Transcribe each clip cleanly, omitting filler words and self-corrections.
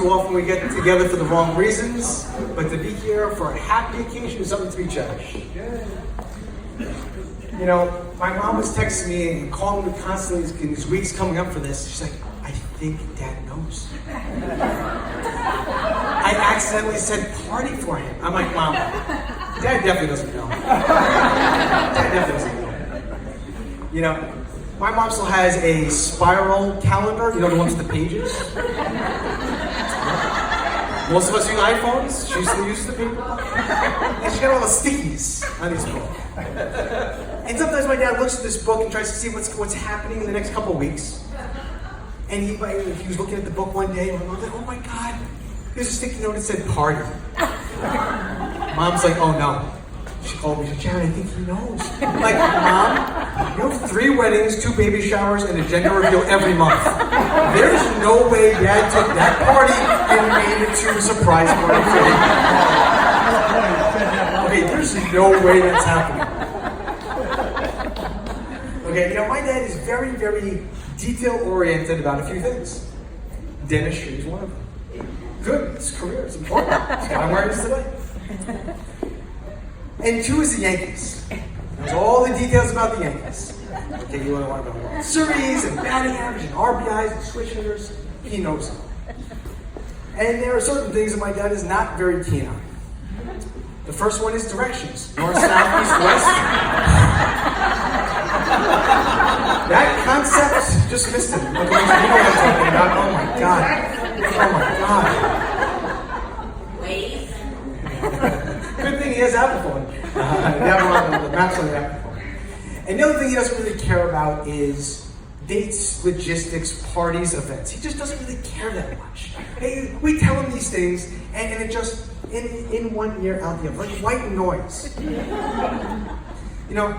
too often we get together for the wrong reasons, but to be here for a happy occasion is something to be cherished. You know, my mom was texting me and calling me constantly in these weeks coming up for this. She's like, I think Dad knows. I accidentally said party for him. I'm like, Mom, Dad definitely doesn't know. Dad definitely doesn't know. You know, my mom still has a spiral calendar, you know, the ones with the pages. Most of us use iPhones. She still uses the paper. And she got all the stickies on this book. And sometimes my dad looks at this book and tries to see what's happening in the next couple of weeks. And he was looking at the book one day, and I was like, oh my God, there's a sticky note that said party. Mom's like, oh no. She called me, she said, Jared, I think he knows. I'm like, Mom, you have 3 weddings, 2 baby showers, and a gender reveal every month. There's no way Dad took that party and made it to a surprise party for me. Okay, there's no way that's happening. Okay, you know, my dad is very, very detail-oriented about a few things. Dentistry is one of them. Good, it's a career, it's important. It's why I'm wearing this today. And 2 is the Yankees. There's all the details about the Yankees. Okay, you want to learn about World Series and batting average and RBIs and switch hitters. He knows them. And there are certain things that my dad is not very keen on. The first one is directions. North, south, east, west. That concept just missed him. Okay, you know what I'm talking about. Oh my God. Oh my God. Wait. Good thing he has Apple phone. The maps on the Apple phone. And the other thing he doesn't really care about is dates, logistics, parties, events. He just doesn't really care that much. Hey, we tell him these things, and it just, in one ear, out the other, like white noise. You know,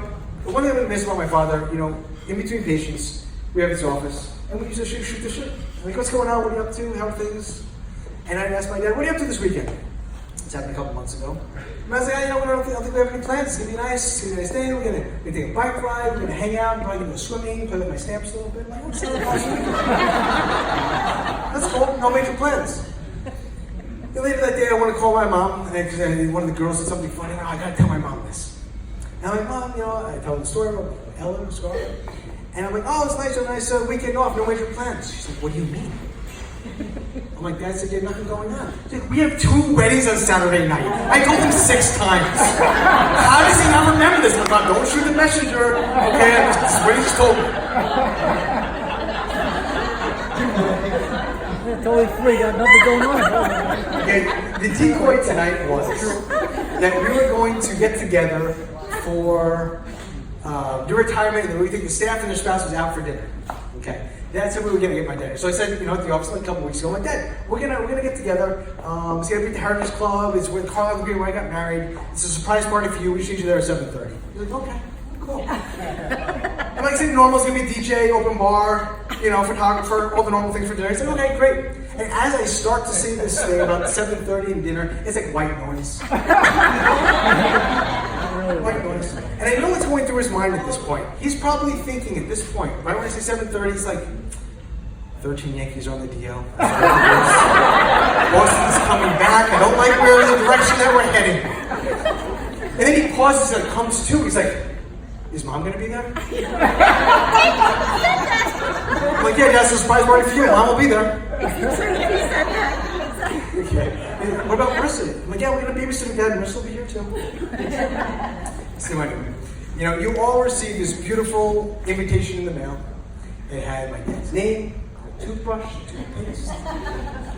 the one thing I'm going to miss about my father, you know, in between patients, we have his office, and we used to shoot the shit. Like, what's going on? What are you up to? How are things? And I'd ask my dad, what are you up to this weekend? This happened a couple months ago. And I was like, you know, I don't think we have any plans. It's going to be nice. It's going to be a nice day. We're going to take a bike ride. We're going to hang out. We're going to go swimming, play with my stamps a little bit. I'm like, what's going on? That's cool. No major plans. And later that day, I want to call my mom, because one of the girls said something funny. I got to tell my mom this. And I'm like, Mom, you know, I tell her the story about Ellen, Scarlett. And I'm like, oh, it's nice, a nice weekend off, no major plans. She's like, what do you mean? I'm like, Dad said you had nothing going on. She's like, we have 2 weddings on Saturday night. I told him 6 times. How does he not remember this? I'm like, don't shoot the messenger. Okay, this is what he just told me. Totally free, got nothing going on. Okay, the decoy tonight was that we were going to get together for your retirement, and then we think the staff and their spouse was out for dinner. Okay, that's how we were gonna get my dad. So I said, you know, at the office like a couple weeks ago, I'm like, Dad, we're gonna get together. It's gonna be at the Heritage Club. It's with Carlisle Green where I got married. It's a surprise party for you. We just need you there at 7:30. He's like, okay, cool. I'm like, saying normal. It's gonna be a DJ, open bar, you know, photographer, all the normal things for dinner. He's like, okay, great. And as I start to say this thing about 7:30 and dinner, it's like white noise. White noise. And I know what's going through his mind at this point. He's probably thinking at this point, right when I say 7:30, he's like, 13 Yankees are on the DL. Boston's coming back. I don't like where the direction that we're heading. And then he pauses and comes to. He's like, is Mom going to be there? I'm like, yeah, that's a surprise party for you. Mom will be there. Okay. And what about Marissa? I'm like, yeah, we're going to babysit her dad, and Marissa will be here too. See what I mean? You know, you all received this beautiful invitation in the mail. It had my dad's name, a toothbrush, toothpaste.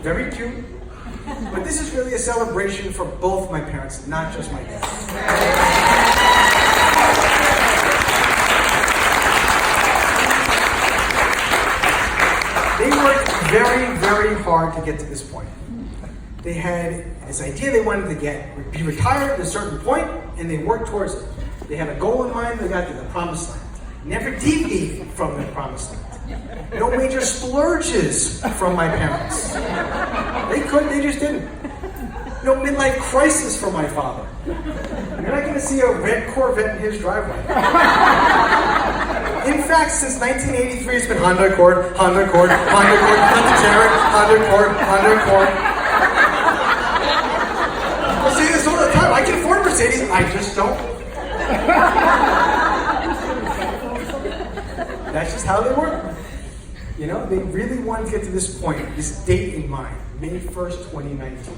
Very cute. But this is really a celebration for both my parents, not just my dad. They worked very, very hard to get to this point. They had this idea they wanted to be retired at a certain point, and they worked towards it. They had a goal in mind, they got to the promised land. Never deviate from the promised land. No major splurges from my parents. They couldn't, they just didn't. No midlife crisis for my father. You're not going to see a red Corvette in his driveway. In fact, since 1983, it's been Honda Accord, Honda Accord, Honda Accord, Honda Tarrant, Honda Accord, Honda Accord. I say this all the time. I can afford Mercedes, I just don't. That's just how they work. You know, they really wanted to get to this point, this date in mind, May 1st, 2019.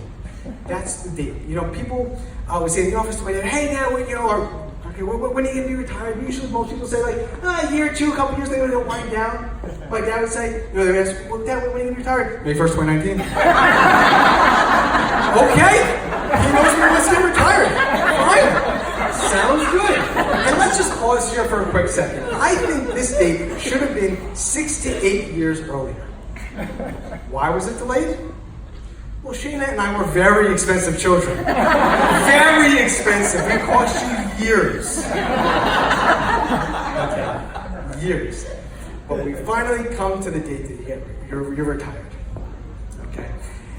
That's the date. You know, people always say in the office to my dad, hey, Dad, when, you know, or, okay, when are you going to be retired? Usually most people say like, a year or two, a couple years later, they'll wind down. My dad would say, you know, they would ask, well, Dad, when are you going to be retired? May 1st, 2019. Okay. He knows when he wants to get retired. Fine. Sounds good. And let's just pause here for a quick second. I think this date should have been 6 to 8 years earlier. Why was it delayed? Well, Shayna and I were very expensive children. Very expensive. It cost you years. Okay. Years. But we finally come to the date that you're retired. Okay.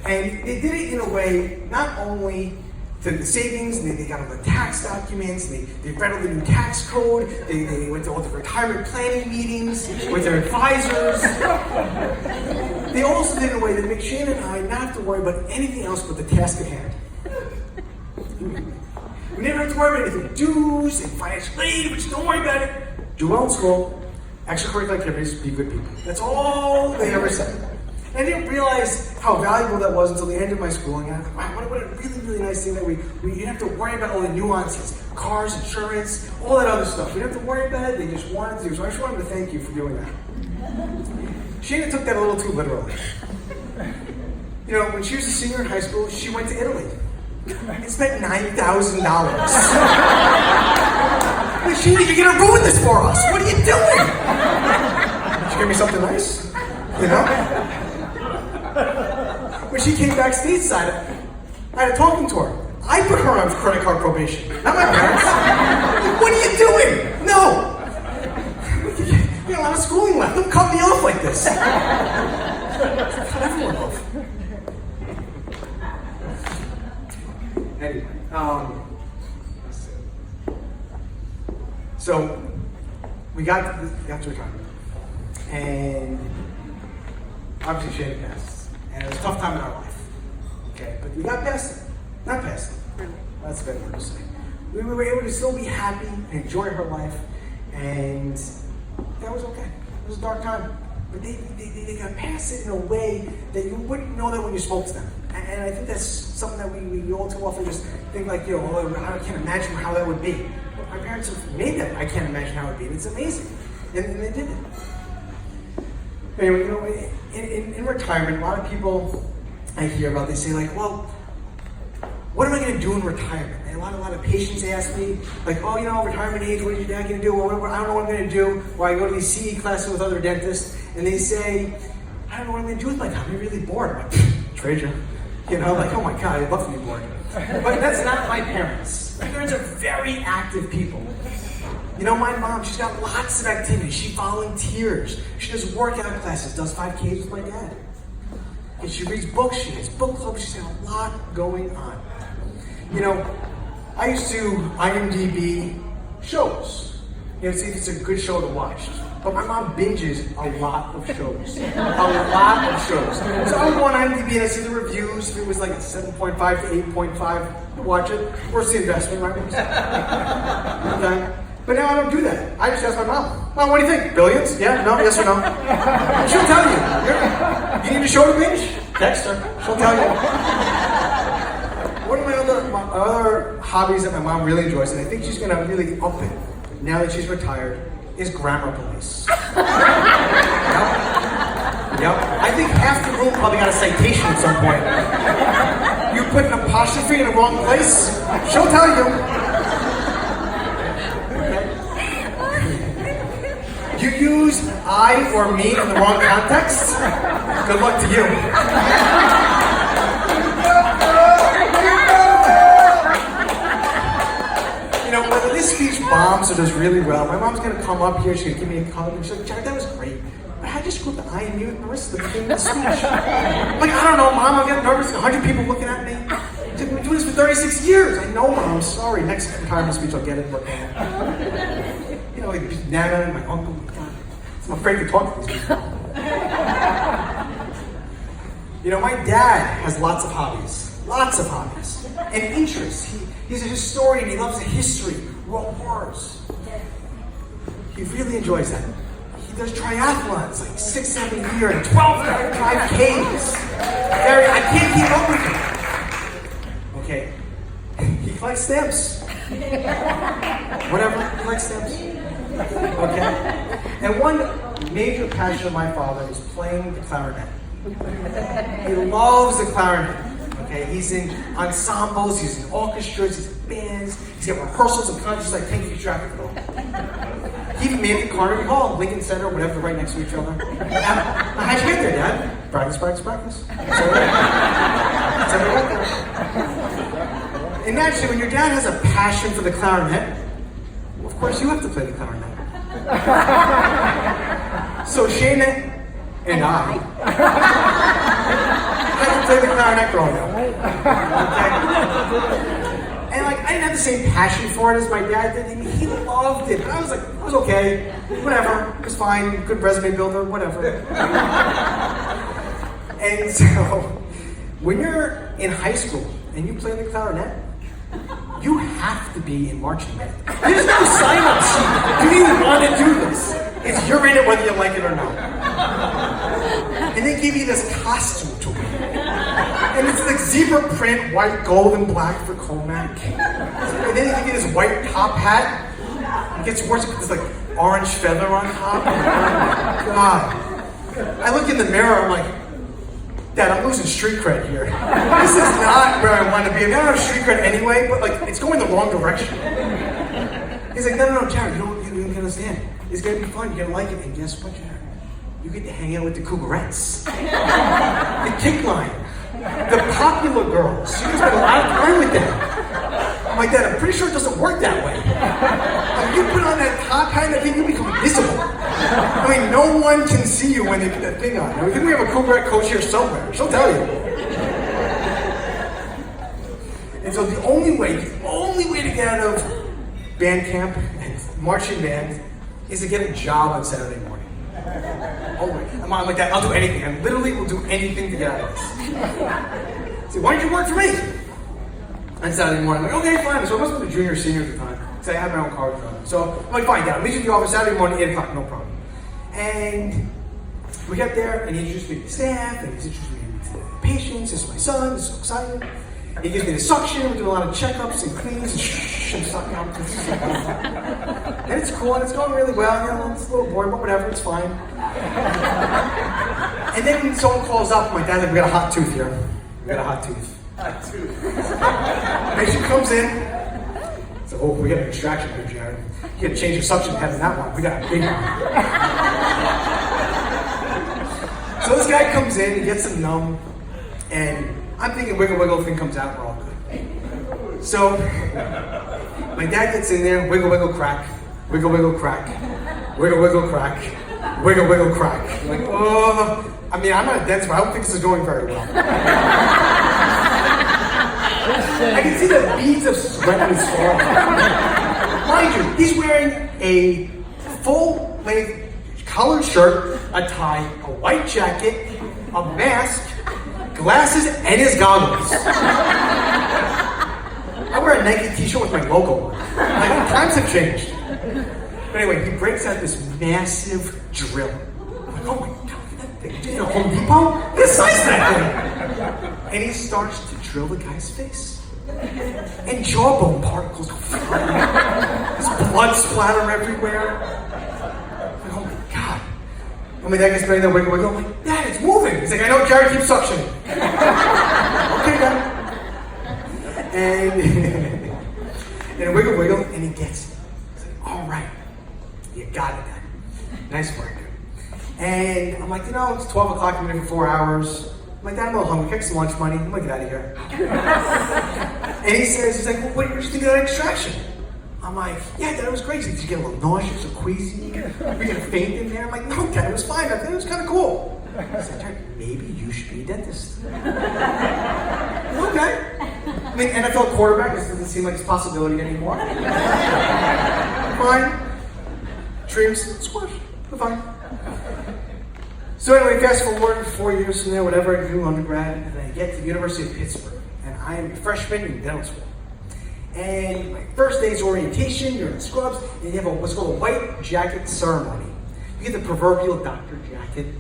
And they did it in a way, not only to the savings, and they got all the tax documents, they read all the new tax code, they went to all the retirement planning meetings with their advisors. They also did it in a way that makes Shayna and I not have to worry about anything else but the task at hand. We never have to worry about anything, dues and financial aid, but don't worry about it. Do well in school, extracurricular activities, be good people. That's all they ever said. And I didn't realize how valuable that was until the end of my schooling. And I thought, wow, what a really, really nice thing that we didn't have to worry about all the nuances, cars, insurance, all that other stuff. We didn't have to worry about it. They just wanted to. So I just wanted to thank you for doing that. Shayna took that a little too literally. You know, when she was a senior in high school, she went to Italy and spent $9,000. Shayna, you're gonna ruin this for us. What are you doing? Did you give me something nice? You know? When she came back stateside, I had a talking to her. I put her on credit card probation, not my parents. What are you doing? No. You got a lot of schooling left. Don't cut me off like this. Cut everyone off. Anyway, so we got to retirement, and obviously Shayna passed. And it was a tough time in our life. Okay, but we got past it. Not past it. That's a better word to say. We were able to still be happy and enjoy her life, and that was okay. It was a dark time. But they got past it in a way that you wouldn't know that when you spoke to them. And I think that's something that we all too often just think like, you know, oh, I can't imagine how that would be. But my parents have made that. I can't imagine how it would be. And it's amazing. And they did it. Anyway, you know, in retirement, a lot of people I hear about, they say like, well, what am I going to do in retirement? And a lot of patients ask me, like, oh, you know, retirement age, what is your dad going to do? Well, I don't know what I'm going to do. Or I go to these CE classes with other dentists, and they say, I don't know what I'm going to do with my time. I'm really bored. I'm like, trade you. You know, like, oh my God, I'd love to be bored. But that's not my parents. My parents are very active people. You know, my mom, she's got lots of activities. She volunteers. She does workout classes, does 5Ks with my dad. And she reads books, she has book clubs, she's got a lot going on. You know, I used to IMDb shows, you know, see if it's a good show to watch. But my mom binges a lot of shows. A lot of shows. So I would go on IMDb and I see the reviews. If it was like a 7.5 to 8.5, watch it. Where's the investment, right? Okay. But now I don't do that. I just ask my mom, Mom, what do you think? Billions? Yeah? No? Yes or no? She'll tell you. You need a show to binge? Text her. She'll tell you. One of my other hobbies that my mom really enjoys, and I think she's going to really up it now that she's retired, is grammar police. Yep. I think half the room probably got a citation at some point. You put an apostrophe in the wrong place, she'll tell you. You use I or me in the wrong context? Good luck to you. You know, whether this speech bombs or does really well, my mom's gonna come up here, she's gonna give me a hug, and she's like, Jared, that was great. But how'd you screw up the I and you and the rest of the thing in the speech? Like, I don't know, Mom, I'm getting nervous, 100 people looking at me. I've been doing this for 36 years. I know, Mom, sorry. Next retirement speech, I'll get it. But, you know, like Nana and my uncle. I'm afraid to talk to these people. My dad has lots of hobbies and interests. He's a historian. He loves history, world wars. He really enjoys that. He does triathlons, like 6-7 a year, and 12-5Ks. I can't keep up with him. Okay, he collects stamps. Whatever, he likes stamps. Okay, and one major passion of my father is playing the clarinet. He loves the clarinet. Okay, he's in ensembles, he's in orchestras, he's in bands, he's got rehearsals of concerts I can't keep track of it all. He even made it at Carnegie Hall, Lincoln Center, whatever, right next to each other. How'd you get there, Dad? Practice. So we got there. And naturally, when your dad has a passion for the clarinet, of course you have to play the clarinet. So Shayna and I had to play the clarinet growing up. Okay? And I didn't have the same passion for it as my dad did. I mean, he loved it. I was like, it was okay, whatever, it was fine, good resume builder, whatever. And so, when you're in high school and you play the clarinet, you have to be in marching band. There's no sign-up sheet. Do you want to do this? It's you're in it whether you like it or not. And they give you this costume to wear. And it's like zebra print, white, gold, and black for Comac. And then they give you this white top hat. It gets worse with this like orange feather on top. Oh my God. I look in the mirror, I'm like, Dad, I'm losing street cred here. This is not where I want to be. I mean, I don't have street cred anyway, but like, it's going the wrong direction. He's like, no, Jared, you don't understand. It's gonna be fun, you're gonna like it. And guess what, Jared? You get to hang out with the Cougarettes. The kick line. The popular girls. You can spend a lot of time with them. I'm like, Dad, I'm pretty sure it doesn't work that way. Like, you put on that top hat and that thing, you become visible. I mean, no one can see you when they put that thing on. I think we have a Cougarette coach here somewhere. She'll tell you. And so the only way to get out of band camp and marching band is to get a job on Saturday morning. Oh my, I'm like that, I'll do anything. I literally will do anything to get out of this. See, why don't you work for me? On Saturday morning, I'm like, okay, fine. So I must have been a junior or senior at the time. So I had my own car driving. So I'm like, fine, Dad, I'll meet you at the office Saturday morning, 8 o'clock, no problem. And we got there, and he introduced me to the staff, and he's introduced me to the patients. This is my son, this is so exciting. He gives me the suction, we do a lot of checkups and cleans, and sucking out. And it's cool, and it's going really well. It's a little boring, but whatever, it's fine. And then when someone calls up, my dad's like, we got a hot tooth here. We got a hot tooth. Patient comes in. So, we got an extraction here, Jared. You gotta change your suction head on that one. We got a big one. So this guy comes in, he gets him numb, and I'm thinking wiggle thing comes out, we're all good. So, my dad gets in there, wiggle crack, wiggle crack, wiggle crack, wiggle crack. I'm like, oh, I mean, I'm not a dentist, but I don't think this is going very well. I can see the beads of sweat on his forehead. Mind you, he's wearing a full-length collared shirt, a tie, a white jacket, a mask, glasses, and his goggles. I wear a Nike t-shirt with my logo on it. Like, times have changed. But anyway, he breaks out this massive drill. I'm like, oh my God, that thing. Did you get a Home Depot? Get a size that thing. And he starts to drill the guy's face. And jawbone particles go flying. There's blood splatter everywhere. I'm like, oh my God. I mean, that guy's playing that wiggle. I'm like, Dad, it's moving. He's like, I know, Jared, keep suctioning. Okay, Dad. And wiggle, and he gets it. He's like, all right. You got it, Dad. Nice work. And I'm like, it's 12 o'clock, I'm in for 4 hours. I'm like, Dad, I'm a little hungry. Can I get some lunch money? I'm like, get out of here. And he's like, well, what did you think of that extraction? I'm like, yeah, Dad, it was great. Did you get a little nauseous or queasy? We got a faint in there? I'm like, no, Dad, it was fine. I think it was kind of cool. He said, maybe you should be a dentist. Okay. I mean, NFL quarterback, this doesn't seem like it's a possibility anymore. Fine. Dreams, squish. We're fine. So anyway, fast forward 4 years from there, whatever I do undergrad, and I get to the University of Pittsburgh, and I am a freshman in dental school. And my first day's orientation, you're in the scrubs, and you have what's called a white jacket ceremony. You get the proverbial doctor jacket.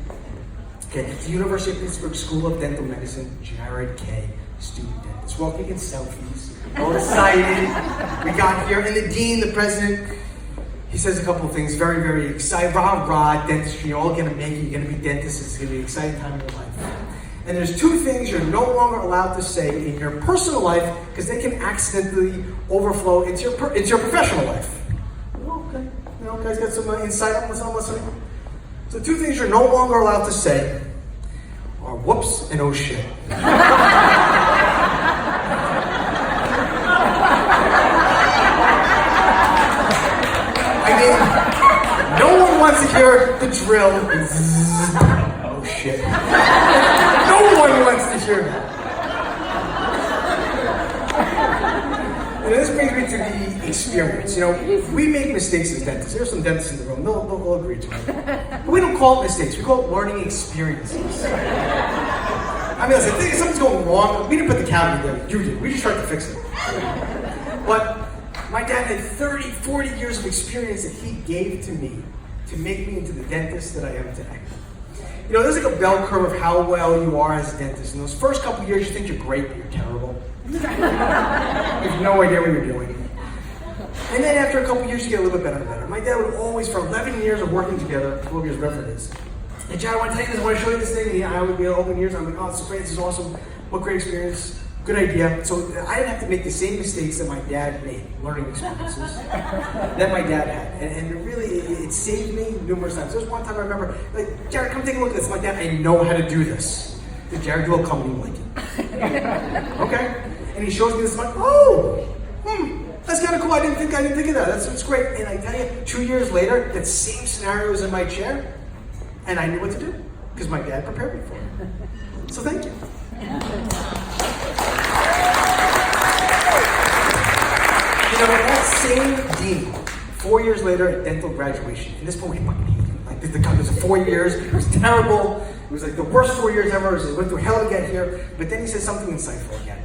Okay, it's the University of Pittsburgh School of Dental Medicine, Jared K., student dentist. We're all taking selfies, all excited. We got here, and the dean, the president, he says a couple of things, very, very excited. Rah, rah, dentistry, you're all gonna make it, you're gonna be dentists, it's gonna be an exciting time in your life. And there's two things you're no longer allowed to say in your personal life because they can accidentally overflow into your professional life. Okay, you know, guys got some insight on this I'm listening? So two things you're no longer allowed to say are whoops and oh shit. I mean, no one wants to hear the drill. Oh shit. No one wants to hear that. And this brings me to the experience. You know, we make mistakes as dentists. There's some dentists in the room. They'll agree to it. But we don't call it mistakes. We call it learning experiences. I mean, listen, if something's going wrong, we didn't put the cavity there. You did. We just tried to fix it. But my dad had 30, 40 years of experience that he gave to me to make me into the dentist that I am today. You know, there's like a bell curve of how well you are as a dentist. In those first couple years, you think you're great, but you're terrible. You have no idea what you're doing. And then after a couple years, you get a little bit better and better. My dad would always, for 11 years of working together, 12 years, whatever it is, hey, Jared, I want to tell you this, I want to show you this thing. And I would be 11 years, I'm like, oh, this is great, this is awesome. What great experience. Good idea. So I didn't have to make the same mistakes that my dad made, learning experiences, that my dad had. And really, it saved me numerous times. There was one time I remember, like, Jared, come take a look at this. My dad, I know how to do this. Did Jared will come and you like it. Okay? And he shows me this, I'm like, oh, that's kind of cool. I didn't think of that. That's great. And I tell you, 2 years later, that same scenario was in my chair, and I knew what to do because my dad prepared me for it. So thank you. You know, that same dean, 4 years later at dental graduation, and this point we fucking hated him. Like, it was 4 years, it was terrible, it was like the worst 4 years ever, it went through hell to get here, but then he says something insightful again.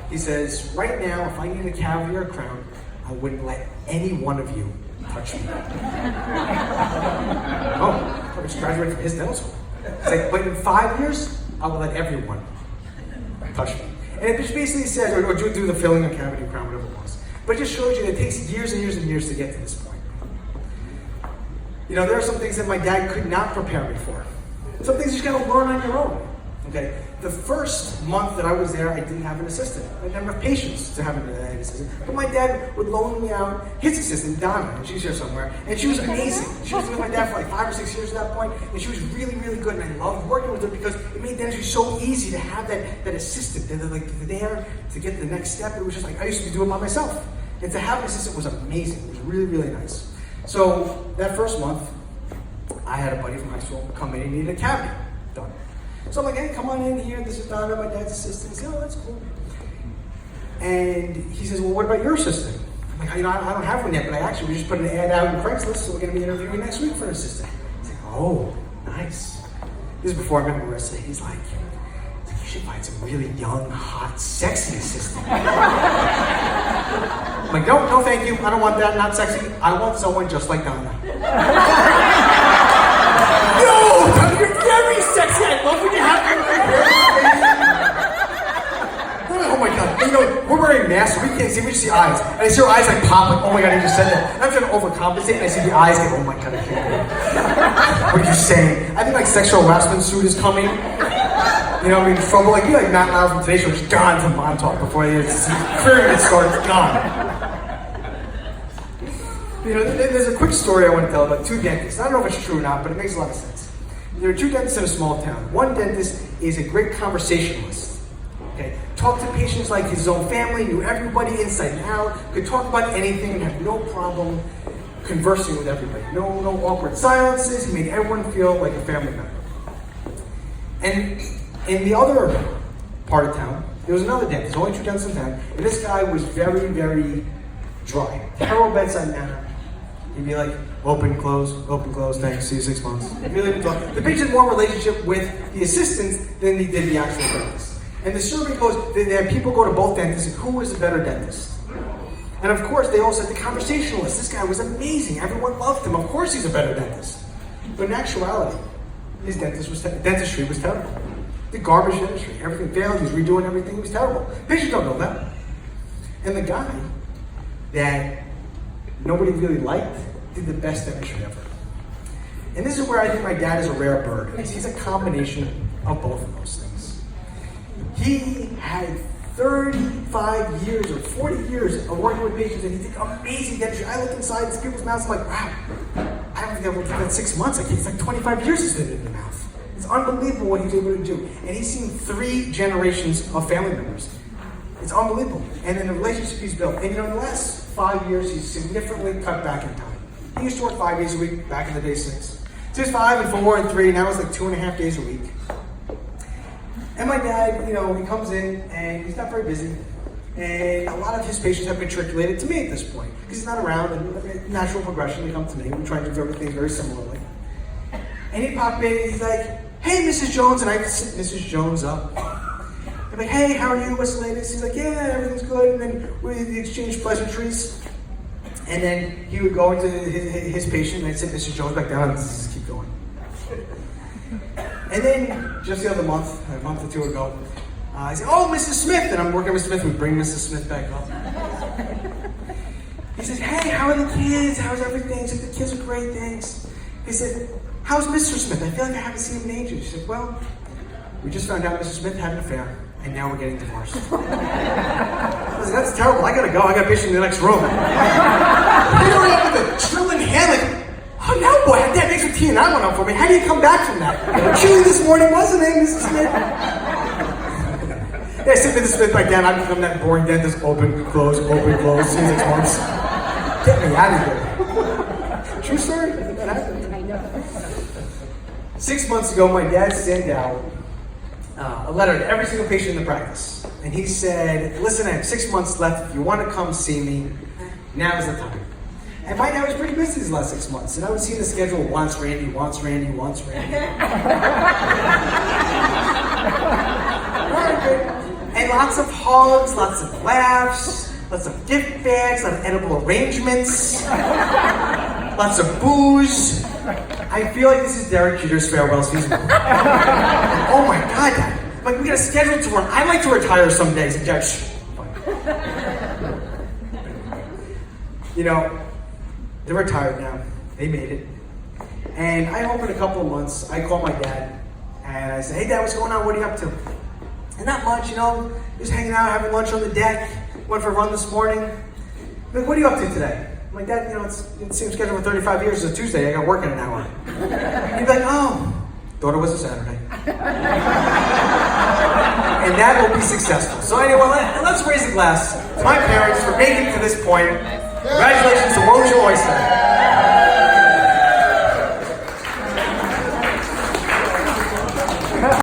He says, right now, if I need a cavity or a crown, I wouldn't let any one of you touch me. Oh, I just graduated from his dental school. It's like, but in 5 years, I will let everyone touch me. And it just basically says, or do the filling or cavity or crown, whatever it was. But it just shows you that it takes years and years and years to get to this point. You know, there are some things that my dad could not prepare me for. Some things you just gotta learn on your own. Okay? The first month that I was there, I didn't have an assistant. I didn't have enough patience to have an assistant. But my dad would loan me out his assistant, Donna, and she's here somewhere. And she was amazing. She was with my dad for like 5 or 6 years at that point, and she was really, really good. And I loved working with her because it made dentistry so easy to have that assistant. They're like there to get to the next step. It was just like I used to do it by myself. And to have an assistant was amazing. It was really, really nice. So that first month, I had a buddy from high school come in and needed a cavity done. So I'm like, hey, come on in here. This is Donna, my dad's assistant. He said, oh, that's cool. And he says, well, what about your assistant? I'm like, you know, I don't have one yet, but I actually just put an ad out on Craigslist, so we're going to be interviewing next week for an assistant. He's like, oh, nice. This is before I met Marissa. He's like, you should find some really young, hot, sexy assistant. I'm like, no, thank you. I don't want that. Not sexy. I want someone just like Donna. No, Donna, you're very sexy. I love when you have Oh my God. You know, we're wearing masks, so we can't see. We just see eyes. And I see her eyes like pop, like, oh my God, I just said that. I'm trying to overcompensate, and I see the eyes get, oh my God, I can't do it. What are you saying? I think like sexual harassment suit is coming. You know, I mean, from like, you like Matt Lauer from Today Show, just gone from Montauk before the experiment starts, gone. You know, there's a quick story I want to tell about two dentists. I don't know if it's true or not, but it makes a lot of sense. There are two dentists in a small town. One dentist is a great conversationalist. Okay, talked to patients like his own family, knew everybody inside and out, could talk about anything and have no problem conversing with everybody. No awkward silences. He made everyone feel like a family member. And in the other part of town, there was another dentist, only two dentists in town, and this guy was very, very dry. Terrible bedside manner. He'd be like, open, close, thanks, see you 6 months. He'd really be talking. The patient had more relationship with the assistant than he did the actual dentist. And the survey goes, they had people go to both dentists and who was the better dentist? And of course, they all said the conversationalist. This guy was amazing. Everyone loved him. Of course he's a better dentist. But in actuality, his dentistry was terrible. The garbage dentistry. Everything failed. He was redoing everything. It was terrible. Patients don't know that. And the guy that nobody really liked did the best dentistry ever. And this is where I think my dad is a rare bird. He's a combination of both of those things. He had 35 years or 40 years of working with patients, and he did amazing dentistry. I look inside these people's mouths, I'm like, wow, I don't think I've worked for that 6 months. It's like 25 years he's been in the mouth. It's unbelievable what he's able to do. And he's seen 3 generations of family members. It's unbelievable. And then the relationship he's built. And in the last 5 years, he's significantly cut back in time. He used to work 5 days a week, back in the day 6. So it's 5 and 4 and 3, now it's like 2.5 days a week. And my dad, he comes in and he's not very busy. And a lot of his patients have matriculated to me at this point. Because he's not around, and natural progression, they come to me. We try to do everything very similarly. And he'd pop in and he's like, hey, Mrs. Jones, and I'd sit Mrs. Jones up. I'm like, hey, how are you? What's the latest? He's like, yeah, everything's good. And then we'd exchange pleasantries. And then he would go into his patient, and I'd sit Mrs. Jones back down and just keep going. And then, just the other month, a month or two ago, I said, oh, Mrs. Smith. And I'm working with Smith. We bring Mrs. Smith back up. He said, hey, how are the kids? How's everything? He said, the kids are great, thanks. He said, how's Mr. Smith? I feel like I haven't seen him in ages. She said, well, we just found out Mrs. Smith had an affair, and now we're getting divorced. I was like, that's terrible. I gotta go. I got a patient in the next room. You don't have the trilling hand, like, oh, now boy, Dad makes some tea and I went up for me. How do you come back from that? Chilly this morning, wasn't it, Mrs. Smith? Yeah, I sit Mrs. Smith back down. I become that boring dentist. Open, close, see you 6 months. Get me out of here. True story. That happened. 6 months ago, my dad sent out a letter to every single patient in the practice. And he said, listen, I have 6 months left. If you want to come see me, now is the time. And my dad was pretty busy these last 6 months. And I would see the schedule, wants Randy. And lots of hugs, lots of laughs, lots of gift bags, lots of edible arrangements, lots of booze. I feel like this is Derek Jeter's farewell season. Oh my God, Dad. Like, we got a schedule to run. I'd like to retire some days. And Dad, they're retired now. They made it. And I hope in a couple of months, I call my dad and I say, hey, Dad, what's going on? What are you up to? And not much, just hanging out, having lunch on the deck. Went for a run this morning. Like, what are you up to today? I'm like, Dad, it's the same schedule for 35 years. It's a Tuesday. I got work in an hour. He'd be like, oh, thought it was a Saturday. And that will be successful. So anyway, let's raise a glass to my parents for making it to this point. Congratulations to Woj Oyster.